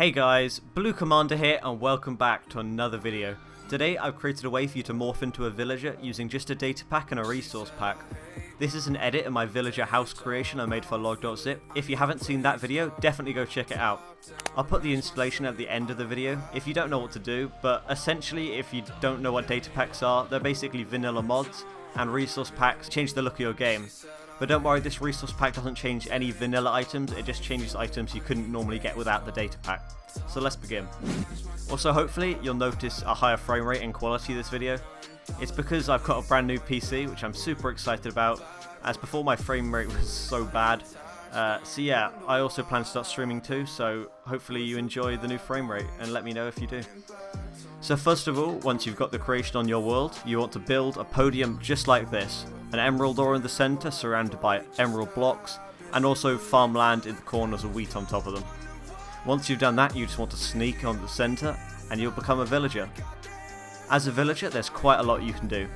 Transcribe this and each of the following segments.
Hey guys, BlueCommander here and welcome back to another video. Today I've created a way for you to morph into a villager using just a data pack and a resource pack. This is an edit of my villager house creation I made for log.zip. If you haven't seen that video, definitely go check it out. I'll put the installation at the end of the video if you don't know what to do, but essentially if you don't know what data packs are, they're basically vanilla mods, and resource packs change the look of your game. But don't worry, this resource pack doesn't change any vanilla items, it just changes items you couldn't normally get without the data pack. So let's begin. Also, hopefully you'll notice a higher frame rate and quality this video. It's because I've got a brand new PC, which I'm super excited about, as before my frame rate was so bad. So yeah, I also plan to start streaming too, so hopefully you enjoy the new frame rate and let me know if you do. So first of all, once you've got the creation on your world, you want to build a podium just like this. An emerald ore in the center surrounded by emerald blocks, and also farmland in the corners with wheat on top of them. Once you've done that, you just want to sneak on the center and you'll become a villager. As a villager, there's quite a lot you can do.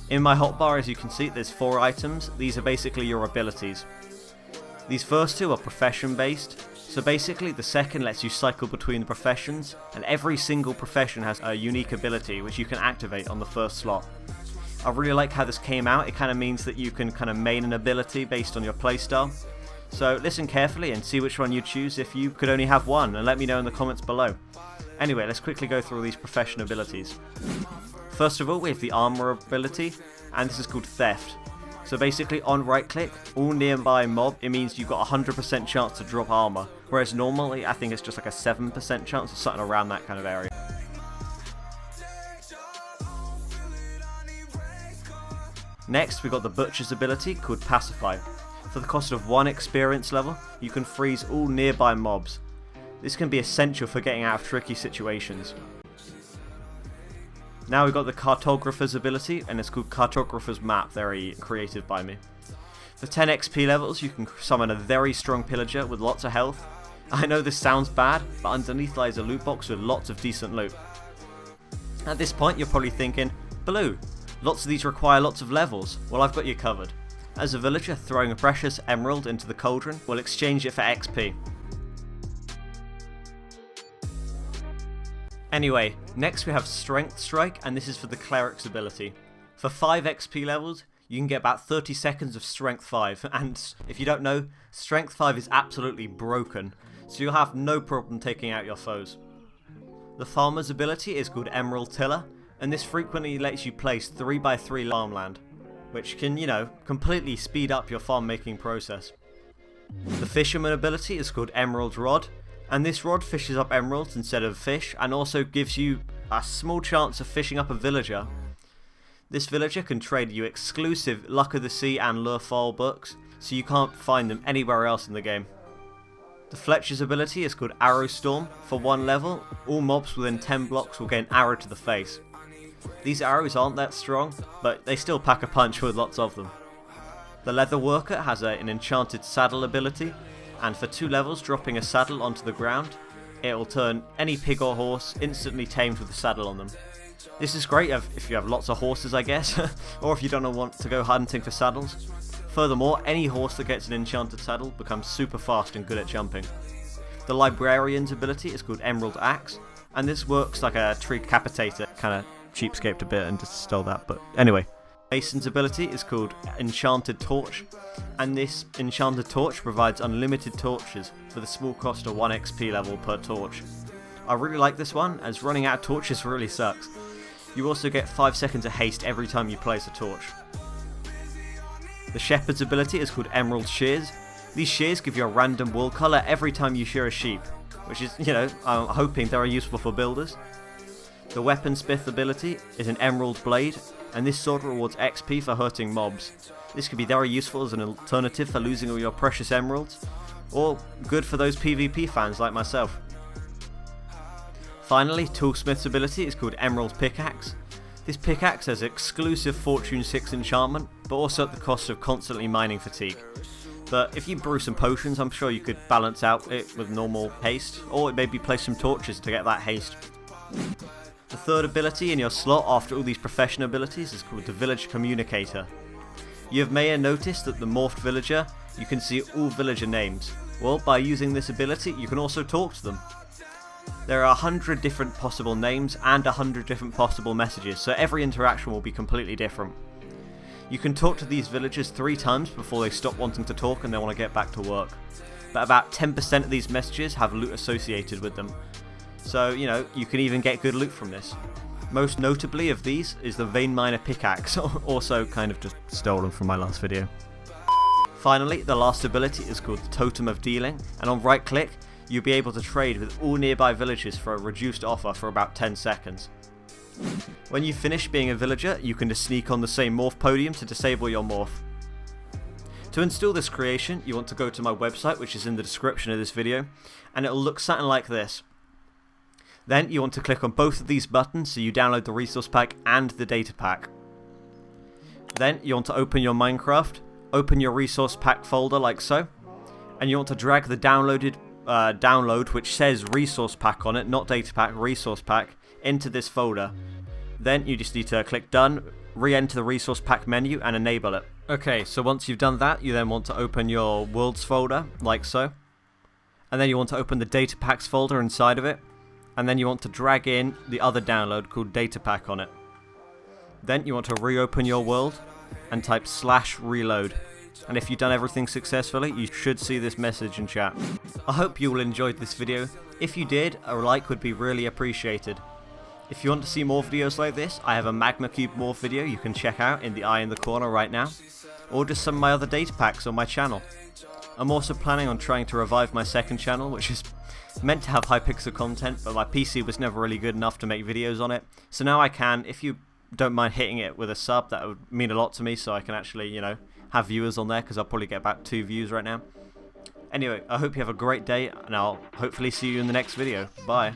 In my hotbar, as you can see, there's 4 items. These are basically your abilities. These first 2 are profession based, so basically the second lets you cycle between the professions, and every single profession has a unique ability which you can activate on the first slot. I really like how this came out. It kind of means that you can kind of main an ability based on your playstyle. So listen carefully and see which one you choose if you could only have one, and let me know in the comments below. Anyway, let's quickly go through all these profession abilities. First of all, we have the armor ability, and this is called theft. So basically on right click, all nearby mob, it means you've got a 100% chance to drop armor, whereas normally I think it's just like a 7% chance or something around that kind of area. Next, we've got the Butcher's ability called Pacify. For the cost of 1 experience level, you can freeze all nearby mobs. This can be essential for getting out of tricky situations. Now we've got the Cartographer's ability, and it's called Cartographer's Map, very creative by me. For 10 XP levels, you can summon a very strong pillager with lots of health. I know this sounds bad, but underneath lies a loot box with lots of decent loot. At this point, you're probably thinking, Blue, lots of these require lots of levels. Well, I've got you covered. As a villager, throwing a precious emerald into the cauldron will exchange it for XP. Anyway, next we have Strength Strike, and this is for the Cleric's ability. For 5 XP levels, you can get about 30 seconds of Strength 5, and if you don't know, Strength 5 is absolutely broken, so you'll have no problem taking out your foes. The Farmer's ability is called Emerald Tiller, and this frequently lets you place 3x3 farmland, which can, completely speed up your farm making process. The Fisherman ability is called Emerald Rod, and this rod fishes up emeralds instead of fish, and also gives you a small chance of fishing up a villager. This villager can trade you exclusive Luck of the Sea and Lure File books, so you can't find them anywhere else in the game. The Fletcher's ability is called Arrow Storm. For 1 level, all mobs within 10 blocks will get an arrow to the face. These arrows aren't that strong, but they still pack a punch with lots of them. The Leather Worker has an enchanted saddle ability, and for 2 levels, dropping a saddle onto the ground, it will turn any pig or horse instantly tamed with a saddle on them. This is great if you have lots of horses, I guess, or if you don't want to go hunting for saddles. Furthermore, any horse that gets an enchanted saddle becomes super fast and good at jumping. The Librarian's ability is called Emerald Axe, and this works like a tree capitator, kind of cheapskaped a bit and just stole that, but anyway. Mason's ability is called Enchanted Torch, and this Enchanted Torch provides unlimited torches for the small cost of 1 XP level per torch. I really like this one, as running out of torches really sucks. You also get 5 seconds of haste every time you place a torch. The Shepherd's ability is called Emerald Shears. These shears give you a random wool colour every time you shear a sheep, which is, I'm hoping they're useful for builders. The Weaponsmith ability is an Emerald Blade, and this sword rewards XP for hurting mobs. This can be very useful as an alternative for losing all your precious emeralds, or good for those PvP fans like myself. Finally, Toolsmith's ability is called Emerald Pickaxe. This pickaxe has exclusive Fortune 6 enchantment, but also at the cost of constantly mining fatigue. But if you brew some potions, I'm sure you could balance out it with normal haste, or maybe place some torches to get that haste. The third ability in your slot after all these profession abilities is called the Village Communicator. You may have noticed that the morphed villager, you can see all villager names. Well, by using this ability, you can also talk to them. There are 100 different possible names and 100 different possible messages, so every interaction will be completely different. You can talk to these villagers 3 times before they stop wanting to talk and they want to get back to work. But about 10% of these messages have loot associated with them. So, you know, you can even get good loot from this. Most notably of these is the vein miner pickaxe, also kind of just stolen from my last video. Finally, the last ability is called the Totem of Dealing, and on right click, you'll be able to trade with all nearby villagers for a reduced offer for about 10 seconds. When you finish being a villager, you can just sneak on the same morph podium to disable your morph. To install this creation, you want to go to my website, which is in the description of this video, and it will look something like this. Then you want to click on both of these buttons so you download the resource pack and the data pack. Then you want to open your Minecraft, open your resource pack folder like so, and you want to drag the downloaded download which says resource pack on it, not data pack, resource pack, into this folder. Then you just need to click done, re-enter the resource pack menu and enable it. Okay, so once you've done that, you then want to open your worlds folder like so, and then you want to open the data packs folder inside of it, and then you want to drag in the other download called data pack on it. Then you want to reopen your world and type /reload. And if you've done everything successfully, you should see this message in chat. I hope you all enjoyed this video. If you did, a like would be really appreciated. If you want to see more videos like this, I have a Magma Cube morph video you can check out in the eye in the corner right now, or just some of my other data packs on my channel. I'm also planning on trying to revive my second channel, which is meant to have Hypixel content, but my PC was never really good enough to make videos on it, so now I can. If you don't mind hitting it with a sub, that would mean a lot to me, so I can actually, you know, have viewers on there, because I'll probably get about 2 views right now. Anyway, I hope you have a great day, and I'll hopefully see you in the next video. Bye.